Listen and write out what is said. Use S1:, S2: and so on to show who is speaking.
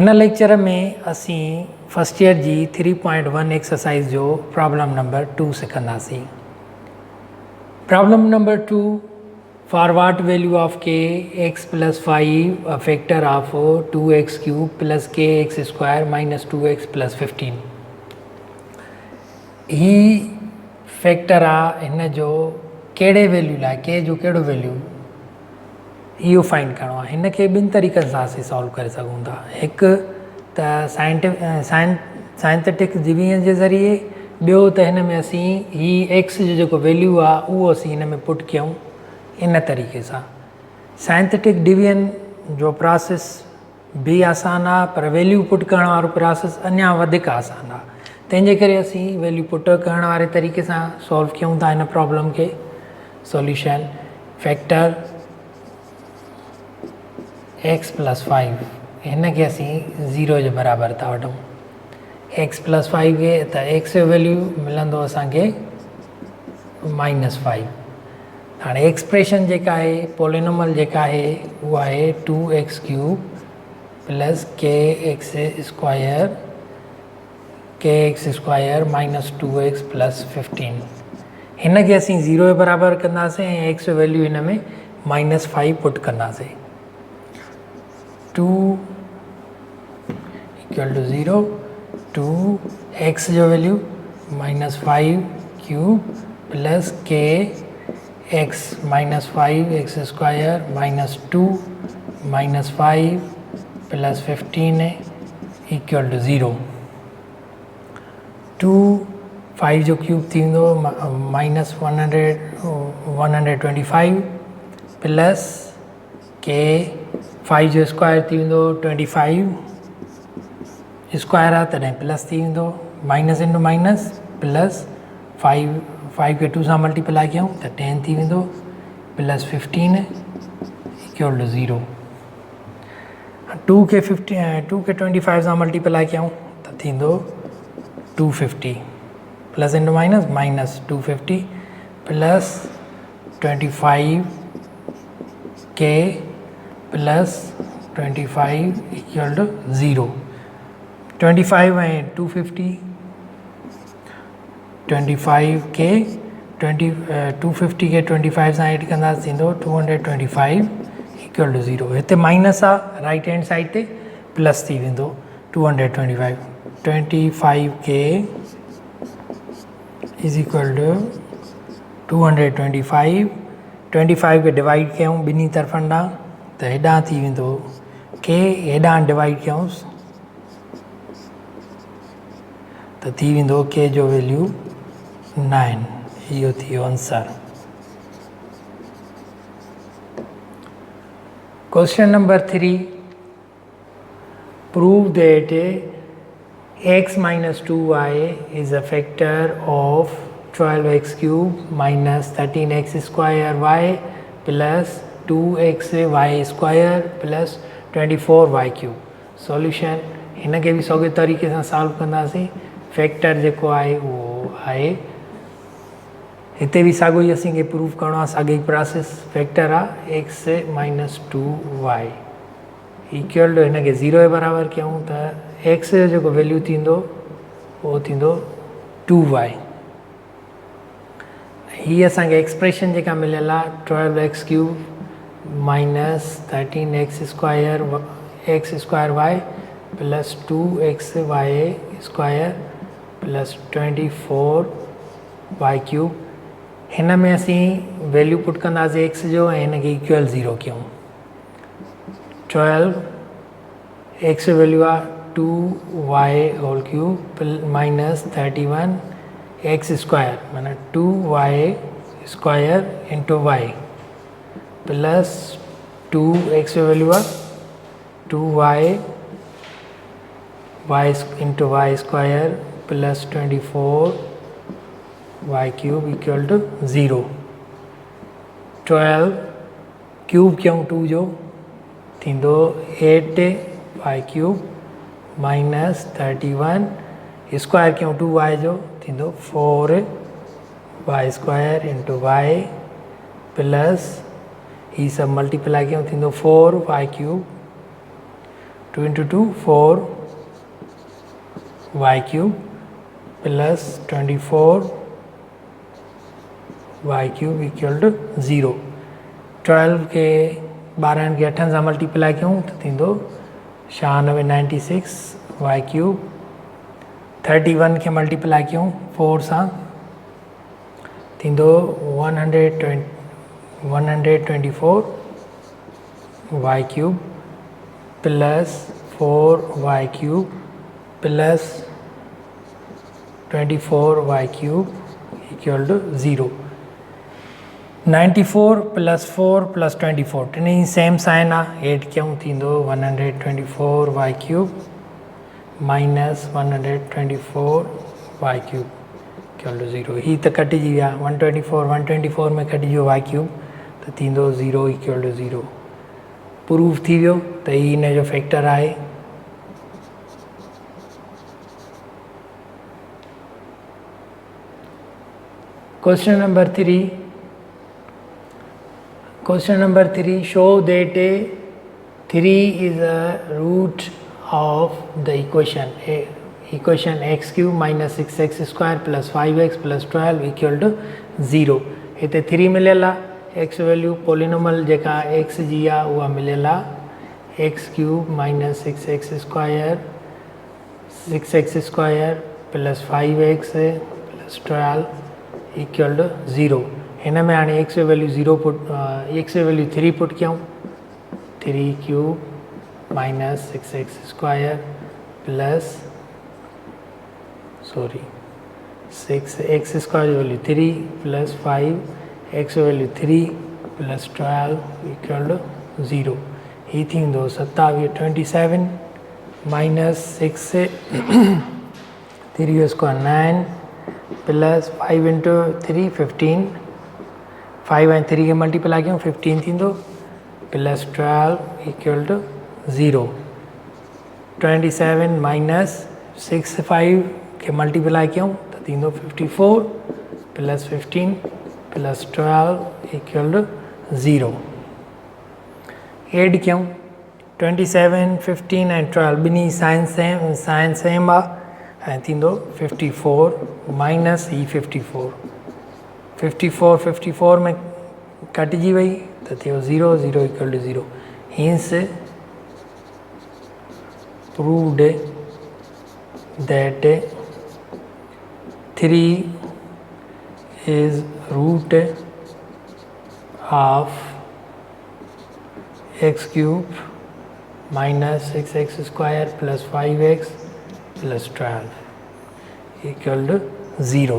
S1: इन lecture में असी first year जी 3.1 एक्सरसाइज जो प्रॉब्लम नंबर 2 सिखंदासीं। Problem number 2, for what value of k x plus 5 a factor of 2x cube plus k x square minus 2x plus 15। ही factor आहे, हिन जो कहिड़े वैल्यू लाइ के जो कहिड़ो वैल्यू इहो फाइंड करिणो आहे। हिन खे ॿिनि तरीक़नि सां असीं सॉल्व करे सघूं था। हिकु त साइंटिफिक डिवीजन जे ज़रिए, ॿियो त हिन में असीं ही एक्स जो जेको वैल्यू आहे उहो असीं हिन में पुट कयूं इन तरीक़े सां। साइंटिफिक डिवीजन जो प्रोसेस बि आसान आहे, पर वैल्यू पुट करण वारो प्रोसेस अञा वधीक आसान आहे। तंहिंजे करे असीं वैल्यू पुट करण वारे तरीक़े सां सॉल्व कयूं था हिन प्रॉब्लम खे। सॉल्यूशन फैक्टर एक्स प्लस 5, हिन खे असीं 0 जे बराबरि था वठूं। एक्स प्लस 5 खे त एक्स जो वैल्यू मिलंदो असांखे -5। हाणे एक्सप्रेशन जेका आहे, पोलिनोमल जेका आहे उहा आहे 2x cube plus k x square minus 2x plus 15। हिन खे असीं 0 जे बराबरि कंदासीं ऐं एक्स जो वैल्यू हिन में -5 पुट कंदासीं। 2 = 0, 2x जो value -5 cube plus k x -5 square minus 2 -5 plus 15 = 0। 2 5 जो क्यूब थी वेंदो -125 प्लस के 5 जो स्क्वायर थी वेंदो 25 स्क्वायर आहे तॾहिं प्लस थी वेंदो, माइनस इंटू माइनस प्लस 5 खे 2 सां मल्टीप्लाई कयूं त 10 थी वेंदो प्लस 15 = 0। 2 खे 25 सां मल्टीप्लाई कयूं त थींदो 250 plus into minus minus 250 plus 25 के प्लस 25 = 0। 25 ऐं 250, 25 के 250 के 25 सां एड कंदासीं थींदो 225 = 0। हिते माइनस आहे, राइट हैंड साइड ते प्लस थी वेंदो 225। 25 के = 225। 25 खे डिवाइड कयूं ॿिन्ही तरफ़नि ॾांहुं त हेॾां थी वेंदो के, हेॾां डिवाइड कयूंसि त थी वेंदो के जो वैल्यू 9। इहो थी वियो answer. Question number 3, prove that x - 2y is a factor of 12x cube minus 13x square y plus 2xy square plus 24y cube। Solution हिन खे बि सौगे तरीक़े सां सॉल्व कंदासीं। फैक्टर जेको आहे उहो आहे, हिते बि साॻियो ई असींखे प्रूव करिणो आहे, साॻी प्रोसेस। फैक्टर आहे x - 2y = हिन खे 0 जे बराबरि कयूं त x जो जेको वैल्यू थींदो उहो थींदो 2y। हीअ असांखे एक्सप्रेशन जेका मिलियल आहे 12x cube minus 13x square y plus 2xy square plus 24y cube. हिन में असीं वैल्यू पुट कंदासीं x जो ऐं हिन खे इक्वल 0 कयूं। 12 x जो वैल्यू आहे 2y³ माइनस 31x स्क्वायर माना 2y square into y plus 2x जो वैल्यू आहे 2y into y square plus 24y³ = 0। 12 cube कयूं 2 जो थींदो 8y³ माइनस 31 स्क्वायर कयूं 2y जो थींदो 4y square into y plus ही सब मल्टीप्लाई कयूं थींदो 4y³ 2 into 2 4 y cube plus 24 y cube equal to 0. 12 के 12 के 8 सां मल्टीप्लाई कयूं त थींदो 96 96 y cube. 31 के मल्टीप्लाई कयूं 4 सां थींदो 124 y cube plus 4 y cube plus 24 y cube equal to 0. 94 plus 4 plus 24 टिनी सेम साइन आहे. 8 कयूं थींदो 124 y cube minus 124 y cube equal to 0. ही त कटिजी विया. 124 में कटिजो y cube त थींदो 0 equal to 0. प्रूफ थी वियो त ही हिन जो फैक्टर आहे. Question number 3. Question number 3. Show that 3 is a root of the equation x cube minus 6x square plus 5x plus 12 equal to 0. हिते 3 मिलियल आहे. x वैल्यू पोलिनोमल जेका x जी आहे उहा मिलियल आहे x cube minus 6x square plus 5x plus 12 equal to 0. हिन में हाणे x value 0 put x value 3 put कयूं. 3 cube minus 6x square plus 6x square value 3 plus 5x value 3 plus 12 equal to 0. ही थींदो 27 minus 6 3 square 9 plus 5 into 3 15. 5 and 3 के multiply कयूं 15 थींदो plus 12 equal to 0. 27 minus 6 5 के multiply कयूं त थींदो 54 plus 15 plus 12 equal to 0. Add कयूं 27 15 and 12 ॿिनी साइन सेम आहे ऐं थींदो 54 माइनस ही 54 में कटिजी वई त थियो 0 0 equal to 0. Hence proved that 3 is root of x cube minus 6x square plus 5x plus 12 equal to 0.